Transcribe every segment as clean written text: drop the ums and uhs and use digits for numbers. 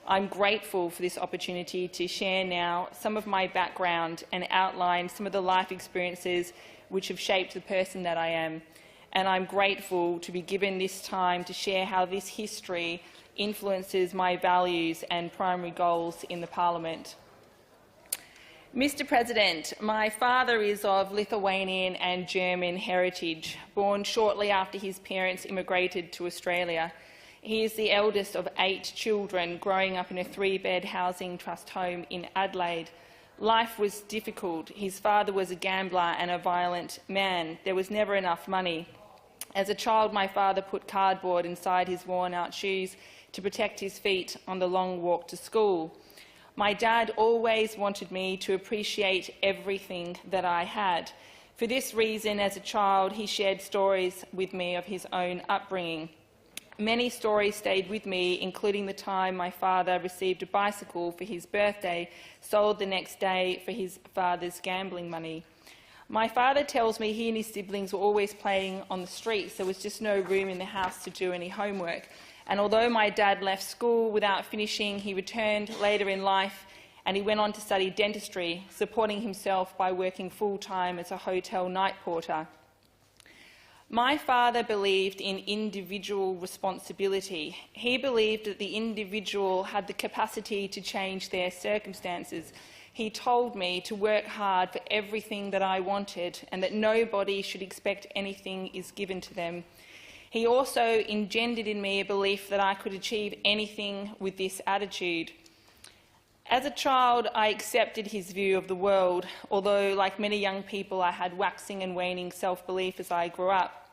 I'm grateful for this opportunity to share now some of my background and outline some of the life experiences which have shaped the person that I am. And I'm grateful to be given this time to share how this history influences my values and primary goals in the Parliament. Mr. President, my father is of Lithuanian and German heritage, born shortly after his parents immigrated to Australia. He is the eldest of 8 children, growing up in a 3-bed housing trust home in Adelaide. Life was difficult. His father was a gambler and a violent man. There was never enough money. As a child, my father put cardboard inside his worn-out shoes to protect his feet on the long walk to school. My dad always wanted me to appreciate everything that I had. For this reason, as a child, he shared stories with me of his own upbringing. Many stories stayed with me, including the time my father received a bicycle for his birthday, sold the next day for his father's gambling money. My father tells me he and his siblings were always playing on the streets. There was just no room in the house to do any homework. And although my dad left school without finishing, he returned later in life and he went on to study dentistry, supporting himself by working full-time as a hotel night porter. My father believed in individual responsibility. He believed that the individual had the capacity to change their circumstances. He told me to work hard for everything that I wanted and that nobody should expect anything is given to them. He also engendered in me a belief that I could achieve anything with this attitude. As a child, I accepted his view of the world, although, like many young people, I had waxing and waning self-belief as I grew up.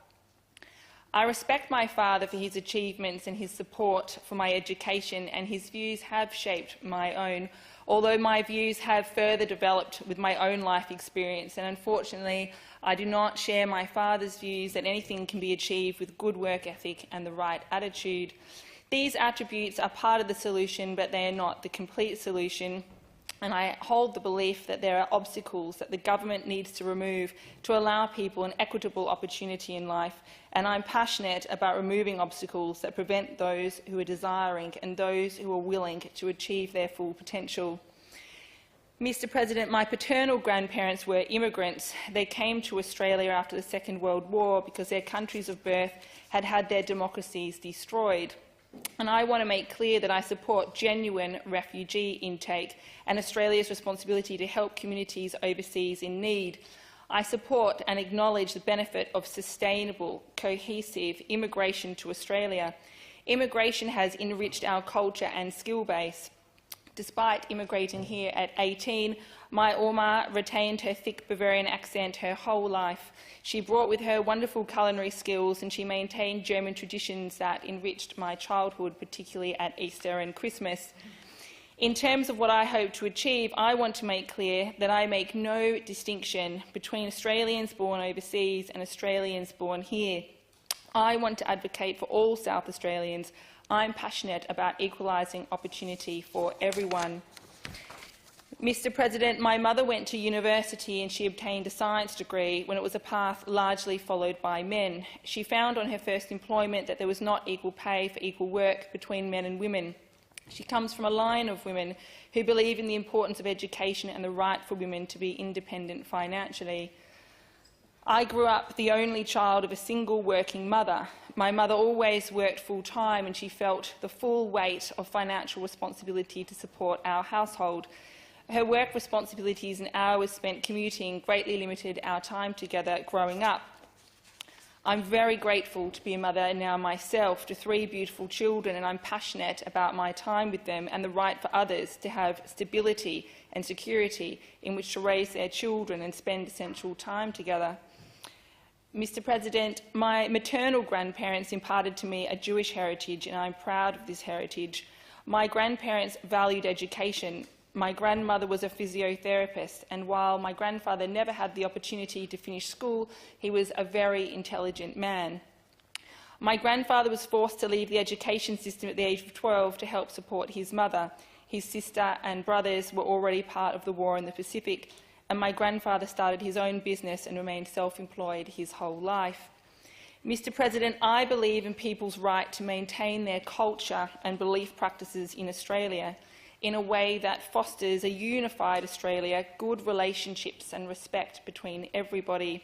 I respect my father for his achievements and his support for my education, and his views have shaped my own, although my views have further developed with my own life experience, and unfortunately I do not share my father's views that anything can be achieved with good work ethic and the right attitude. These attributes are part of the solution, but they are not the complete solution, and I hold the belief that there are obstacles that the government needs to remove to allow people an equitable opportunity in life, and I'm passionate about removing obstacles that prevent those who are desiring and those who are willing to achieve their full potential. Mr. President, my paternal grandparents were immigrants. They came to Australia after the Second World War because their countries of birth had had their democracies destroyed. And I want to make clear that I support genuine refugee intake and Australia's responsibility to help communities overseas in need. I support and acknowledge the benefit of sustainable, cohesive immigration to Australia. Immigration has enriched our culture and skill base. Despite immigrating here at 18, my Oma retained her thick Bavarian accent her whole life. She brought with her wonderful culinary skills and she maintained German traditions that enriched my childhood, particularly at Easter and Christmas. In terms of what I hope to achieve, I want to make clear that I make no distinction between Australians born overseas and Australians born here. I want to advocate for all South Australians. I'm passionate about equalising opportunity for everyone. Mr. President, my mother went to university and she obtained a science degree when it was a path largely followed by men. She found on her first employment that there was not equal pay for equal work between men and women. She comes from a line of women who believe in the importance of education and the right for women to be independent financially. I grew up the only child of a single working mother. My mother always worked full-time and she felt the full weight of financial responsibility to support our household. Her work responsibilities and hours spent commuting greatly limited our time together growing up. I'm very grateful to be a mother now myself to 3 beautiful children, and I'm passionate about my time with them and the right for others to have stability and security in which to raise their children and spend essential time together. Mr. President, my maternal grandparents imparted to me a Jewish heritage, and I'm proud of this heritage. My grandparents valued education. My grandmother was a physiotherapist, and while my grandfather never had the opportunity to finish school, he was a very intelligent man. My grandfather was forced to leave the education system at the age of 12 to help support his mother. His sister and brothers were already part of the war in the Pacific, and my grandfather started his own business and remained self-employed his whole life. Mr. President, I believe in people's right to maintain their culture and belief practices in Australia in a way that fosters a unified Australia, good relationships and respect between everybody.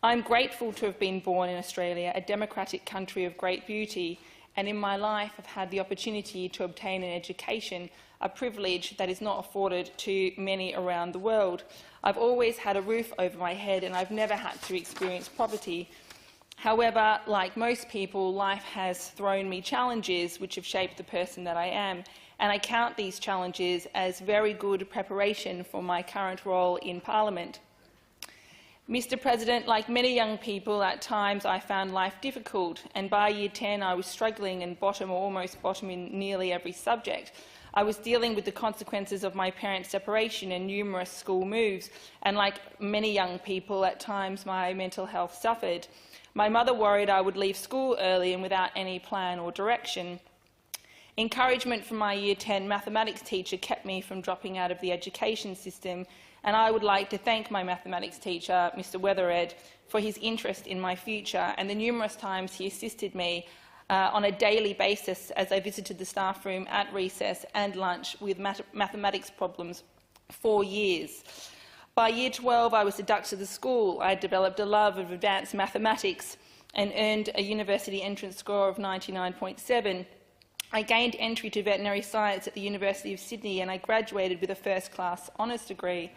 I'm grateful to have been born in Australia, a democratic country of great beauty, and in my life I've had the opportunity to obtain an education, a privilege that is not afforded to many around the world. I've always had a roof over my head and I've never had to experience poverty. However, like most people, life has thrown me challenges which have shaped the person that I am, and I count these challenges as very good preparation for my current role in Parliament. Mr. President, like many young people, at times I found life difficult, and by Year 10 I was struggling and almost bottom in nearly every subject. I was dealing with the consequences of my parents' separation and numerous school moves, and like many young people, at times my mental health suffered. My mother worried I would leave school early and without any plan or direction. Encouragement from my Year 10 mathematics teacher kept me from dropping out of the education system, and I would like to thank my mathematics teacher, Mr. Weathered, for his interest in my future and the numerous times he assisted me on a daily basis as I visited the staff room at recess and lunch with mathematics problems for years. By Year 12, I was inducted to the school. I developed a love of advanced mathematics and earned a university entrance score of 99.7. I gained entry to veterinary science at the University of Sydney and I graduated with a first-class honours degree.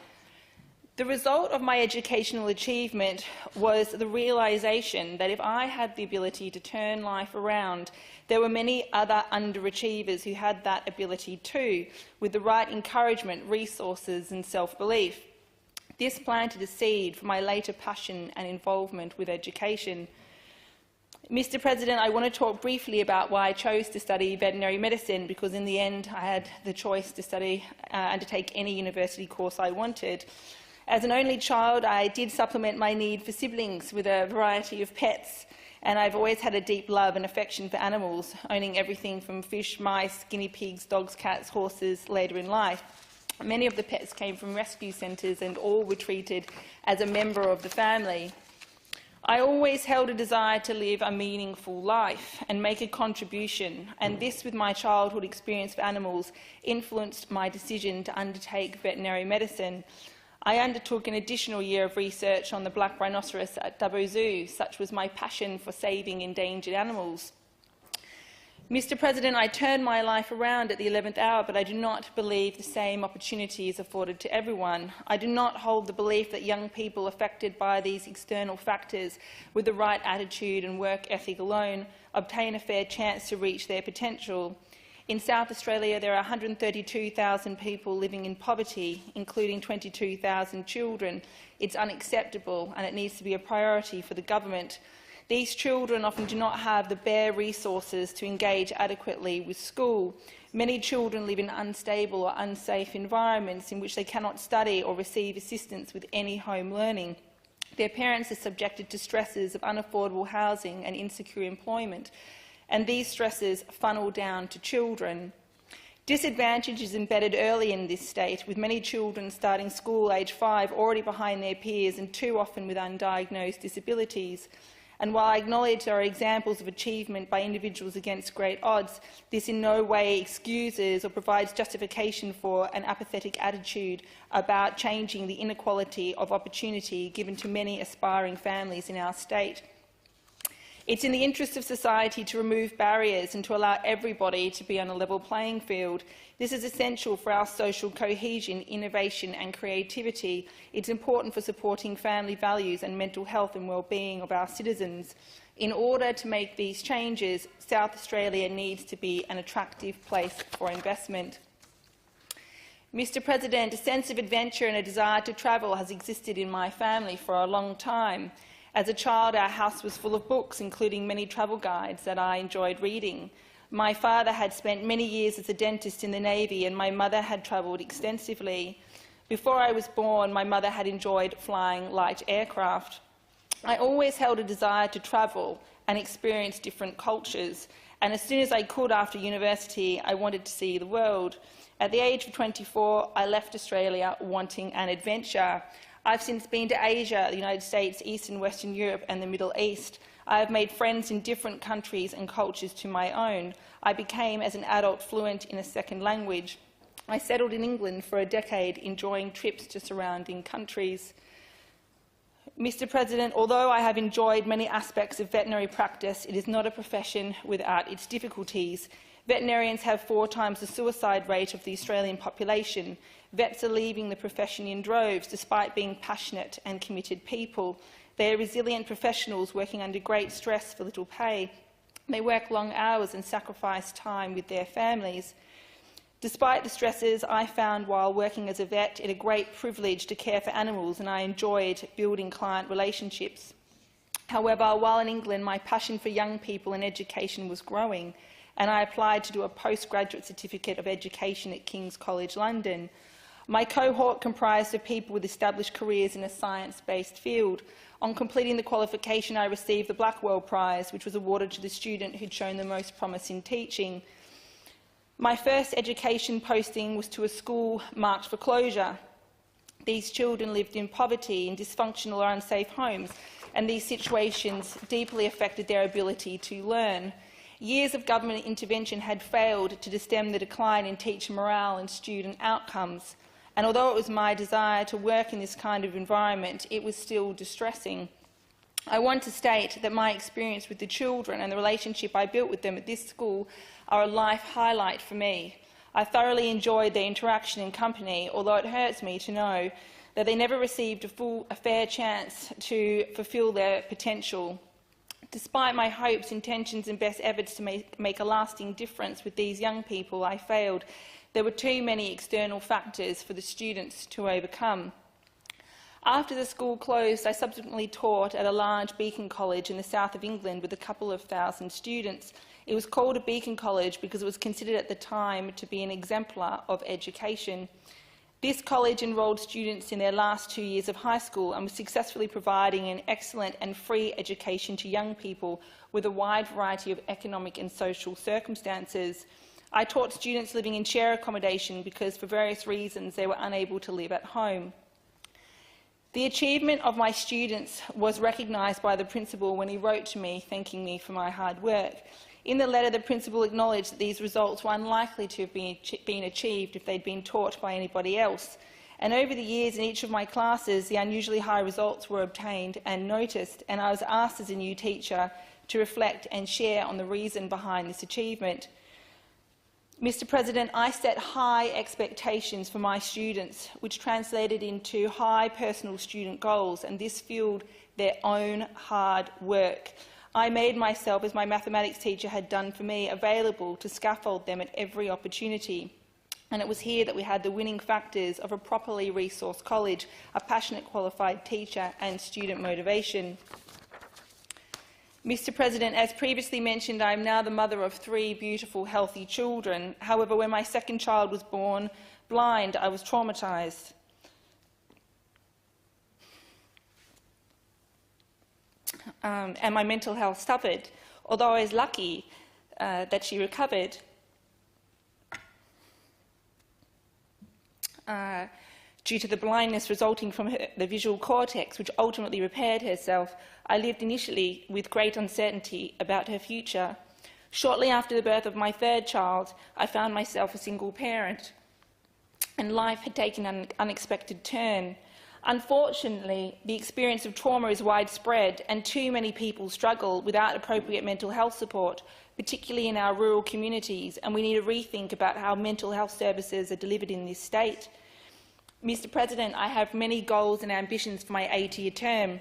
The result of my educational achievement was the realisation that if I had the ability to turn life around, there were many other underachievers who had that ability too, with the right encouragement, resources and self-belief. This planted a seed for my later passion and involvement with education. Mr. President, I want to talk briefly about why I chose to study veterinary medicine, because in the end I had the choice to undertake any university course I wanted. As an only child, I did supplement my need for siblings with a variety of pets, and I've always had a deep love and affection for animals, owning everything from fish, mice, guinea pigs, dogs, cats, horses later in life. Many of the pets came from rescue centres and all were treated as a member of the family. I always held a desire to live a meaningful life and make a contribution, and this, with my childhood experience for animals, influenced my decision to undertake veterinary medicine. I undertook an additional year of research on the black rhinoceros at Dubbo Zoo. Such was my passion for saving endangered animals. Mr. President, I turned my life around at the 11th hour, but I do not believe the same opportunity is afforded to everyone. I do not hold the belief that young people affected by these external factors with the right attitude and work ethic alone obtain a fair chance to reach their potential. In South Australia, there are 132,000 people living in poverty, including 22,000 children. It's unacceptable and it needs to be a priority for the government. These children often do not have the bare resources to engage adequately with school. Many children live in unstable or unsafe environments in which they cannot study or receive assistance with any home learning. Their parents are subjected to stresses of unaffordable housing and insecure employment, and these stresses funnel down to children. Disadvantage is embedded early in this state, with many children starting school aged 5 already behind their peers and too often with undiagnosed disabilities. And while I acknowledge there are examples of achievement by individuals against great odds, this in no way excuses or provides justification for an apathetic attitude about changing the inequality of opportunity given to many aspiring families in our state. It's in the interest of society to remove barriers and to allow everybody to be on a level playing field. This is essential for our social cohesion, innovation and creativity. It's important for supporting family values and mental health and well-being of our citizens. In order to make these changes, South Australia needs to be an attractive place for investment. Mr. President, a sense of adventure and a desire to travel has existed in my family for a long time. As a child, our house was full of books, including many travel guides that I enjoyed reading. My father had spent many years as a dentist in the Navy, and my mother had travelled extensively. Before I was born, my mother had enjoyed flying light aircraft. I always held a desire to travel and experience different cultures, and as soon as I could after university, I wanted to see the world. At the age of 24, I left Australia wanting an adventure. I've since been to Asia, the United States, East and Western Europe and the Middle East. I have made friends in different countries and cultures to my own. I became, as an adult, fluent in a second language. I settled in England for a decade, enjoying trips to surrounding countries. Mr. President, although I have enjoyed many aspects of veterinary practice, it is not a profession without its difficulties. Veterinarians have 4 times the suicide rate of the Australian population. Vets are leaving the profession in droves, despite being passionate and committed people. They are resilient professionals working under great stress for little pay. They work long hours and sacrifice time with their families. Despite the stresses, I found while working as a vet it a great privilege to care for animals, and I enjoyed building client relationships. However, while in England, my passion for young people and education was growing, and I applied to do a postgraduate certificate of education at King's College London. My cohort comprised of people with established careers in a science-based field. On completing the qualification, I received the Blackwell Prize, which was awarded to the student who'd shown the most promise in teaching. My first education posting was to a school marked for closure. These children lived in poverty, in dysfunctional or unsafe homes, and these situations deeply affected their ability to learn. Years of government intervention had failed to stem the decline in teacher morale and student outcomes, and although it was my desire to work in this kind of environment, it was still distressing. I want to state that my experience with the children and the relationship I built with them at this school are a life highlight for me. I thoroughly enjoyed their interaction and company, although it hurts me to know that they never received a fair chance to fulfil their potential. Despite my hopes, intentions and best efforts to make a lasting difference with these young people, I failed. There were too many external factors for the students to overcome. After the school closed, I subsequently taught at a large beacon college in the south of England with a couple of thousand students. It was called a beacon college because it was considered at the time to be an exemplar of education. This college enrolled students in their last 2 years of high school and was successfully providing an excellent and free education to young people with a wide variety of economic and social circumstances. I taught students living in share accommodation because, for various reasons, they were unable to live at home. The achievement of my students was recognised by the principal when he wrote to me thanking me for my hard work. In the letter, the principal acknowledged that these results were unlikely to have been achieved if they'd been taught by anybody else. And over the years, in each of my classes, the unusually high results were obtained and noticed, and I was asked as a new teacher to reflect and share on the reason behind this achievement. Mr. President, I set high expectations for my students, which translated into high personal student goals, and this fueled their own hard work. I made myself, as my mathematics teacher had done for me, available to scaffold them at every opportunity. And it was here that we had the winning factors of a properly resourced college, a passionate qualified teacher and student motivation. Mr. President, as previously mentioned, I am now the mother of 3 beautiful, healthy children. However, when my second child was born blind, I was traumatised. And my mental health suffered, although I was lucky that she recovered. Due to the blindness resulting from the visual cortex, which ultimately repaired herself, I lived initially with great uncertainty about her future. Shortly after the birth of my 3rd child, I found myself a single parent, and life had taken an unexpected turn. Unfortunately, the experience of trauma is widespread, and too many people struggle without appropriate mental health support, particularly in our rural communities, and we need to rethink about how mental health services are delivered in this state. Mr. President, I have many goals and ambitions for my 8-year term.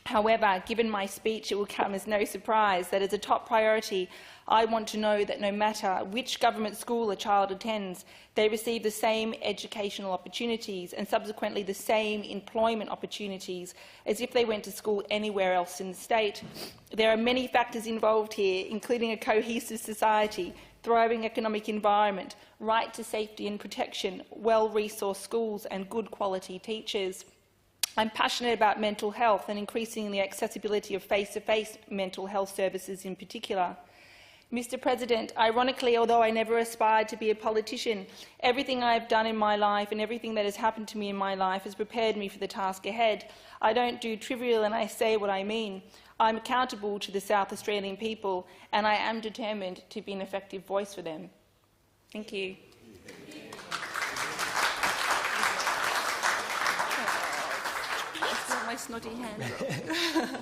However, given my speech, it will come as no surprise that as a top priority, I want to know that no matter which government school a child attends, they receive the same educational opportunities and subsequently the same employment opportunities as if they went to school anywhere else in the state. There are many factors involved here, including a cohesive society, thriving economic environment, right to safety and protection, well-resourced schools and good quality teachers. I'm passionate about mental health and increasing the accessibility of face-to-face mental health services in particular. Mr. President, ironically, although I never aspired to be a politician, everything I have done in my life and everything that has happened to me in my life has prepared me for the task ahead. I don't do trivial and I say what I mean. I'm accountable to the South Australian people, and I am determined to be an effective voice for them. Thank you. My snotty hand.